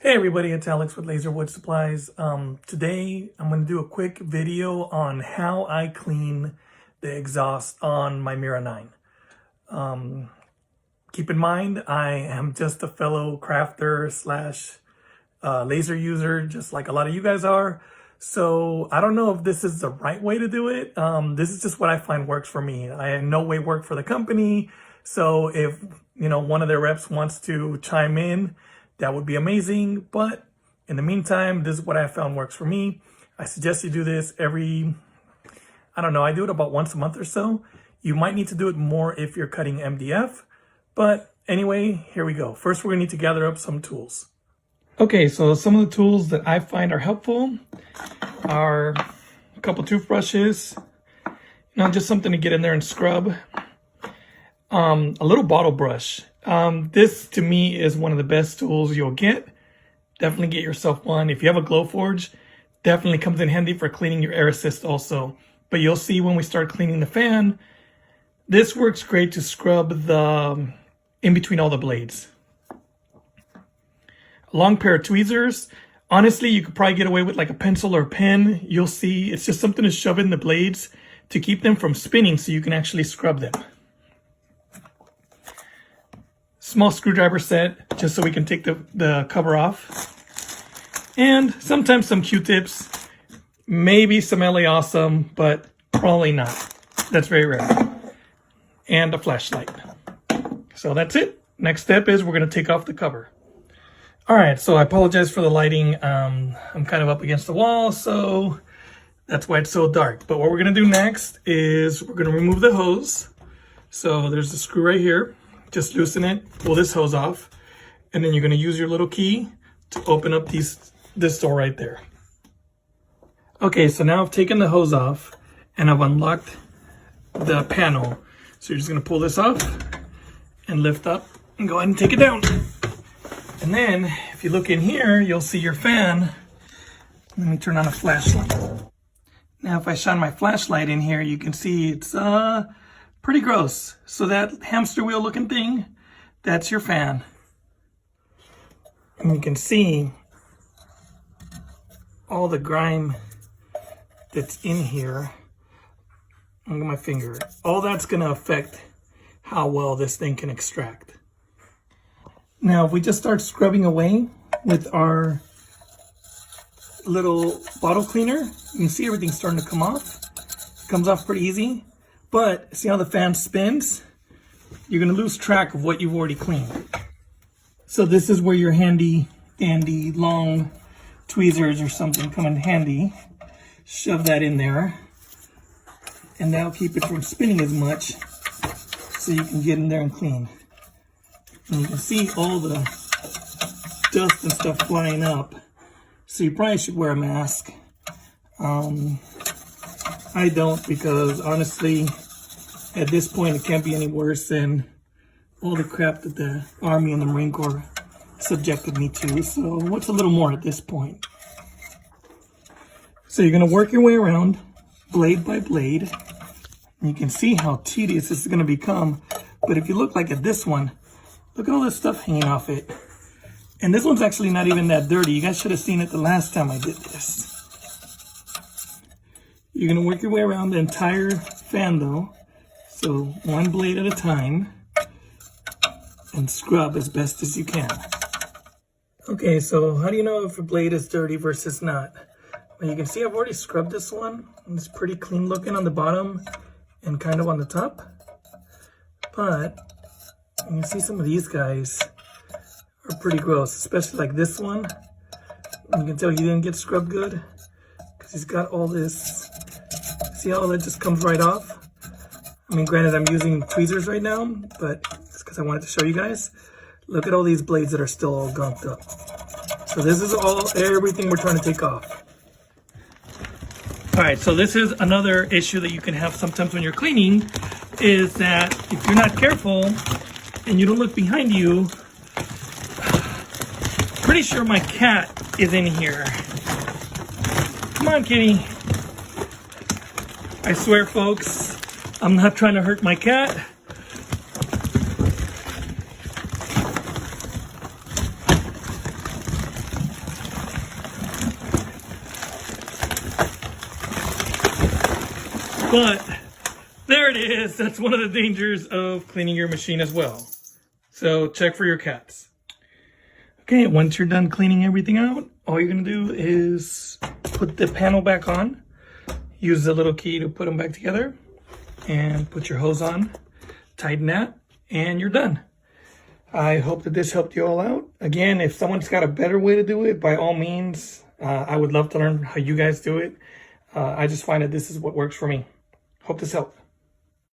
Hey everybody, it's Alex with Laser Wood Supplies. Today I'm going to do a quick video on how I clean the exhaust on my Mira 9. Keep in mind, I am just a fellow crafter slash laser user, just like a lot of you guys are. So I don't know if this is the right way to do it. This is just what I find works for me. I in no way work for the company. So if, one of their reps wants to chime in, that would be amazing. But in the meantime, this is what I found works for me. I suggest you do this I do it about once a month or so. You might need to do it more if you're cutting MDF. But anyway, here we go. First, we're gonna need to gather up some tools. Okay, so some of the tools that I find are helpful are a couple toothbrushes, just something to get in there and scrub. A little bottle brush. This to me is one of the best tools you'll get. Definitely get yourself one. If you have a Glowforge, definitely comes in handy for cleaning your air assist also. But you'll see when we start cleaning the fan, this works great to scrub the in between all the blades. A long pair of tweezers. Honestly, you could probably get away with like a pencil or a pen. You'll see it's just something to shove in the blades to keep them from spinning so you can actually scrub them. Small screwdriver set, just so we can take the cover off. And sometimes some Q-tips, maybe some LA Awesome, but probably not. That's very rare. And a flashlight. So that's it. Next step is we're gonna take off the cover. All right, so I apologize for the lighting. I'm kind of up against the wall, so that's why it's so dark. But what we're gonna do next is we're gonna remove the hose. So there's the screw right here. Just loosen it, pull this hose off, and then you're gonna use your little key to open up this door right there. Okay, so now I've taken the hose off and I've unlocked the panel. So you're just gonna pull this off and lift up and go ahead and take it down. And then if you look in here, you'll see your fan. Let me turn on a flashlight. Now if I shine my flashlight in here, you can see it's pretty gross. So that hamster wheel looking thing, that's your fan. And you can see all the grime that's in here. Look at my finger. All that's gonna affect how well this thing can extract. Now, if we just start scrubbing away with our little bottle cleaner, you can see everything starting to come off. It comes off pretty easy. But see how the fan spins? You're gonna lose track of what you've already cleaned. So this is where your handy dandy long tweezers or something come in handy. Shove that in there. And that'll keep it from spinning as much so you can get in there and clean. And you can see all the dust and stuff flying up. So you probably should wear a mask. I don't, because honestly, at this point, it can't be any worse than all the crap that the Army and the Marine Corps subjected me to. So what's a little more at this point? So you're gonna work your way around blade by blade. And you can see how tedious this is gonna become. But if you look like at this one, look at all this stuff hanging off it. And this one's actually not even that dirty. You guys should have seen it the last time I did this. You're gonna work your way around the entire fan though. So one blade at a time and scrub as best as you can. Okay, so how do you know if a blade is dirty versus not? Well, you can see I've already scrubbed this one. It's pretty clean looking on the bottom and kind of on the top. But you can see some of these guys are pretty gross, especially like this one. You can tell he didn't get scrubbed good because he's got all this. See how that just comes right off? I mean, granted, I'm using tweezers right now, but it's because I wanted to show you guys. Look at all these blades that are still all gunked up. So this is everything we're trying to take off. All right, so this is another issue that you can have sometimes when you're cleaning, is that if you're not careful and you don't look behind you, pretty sure my cat is in here. Come on, kitty. I swear, folks, I'm not trying to hurt my cat. But there it is. That's one of the dangers of cleaning your machine as well. So check for your cats. Okay, once you're done cleaning everything out, all you're gonna do is put the panel back on. Use the little key to put them back together and put your hose on, tighten that, and you're done. I hope that this helped you all out. Again, if someone's got a better way to do it, by all means, I would love to learn how you guys do it. I just find that this is what works for me. Hope this helped.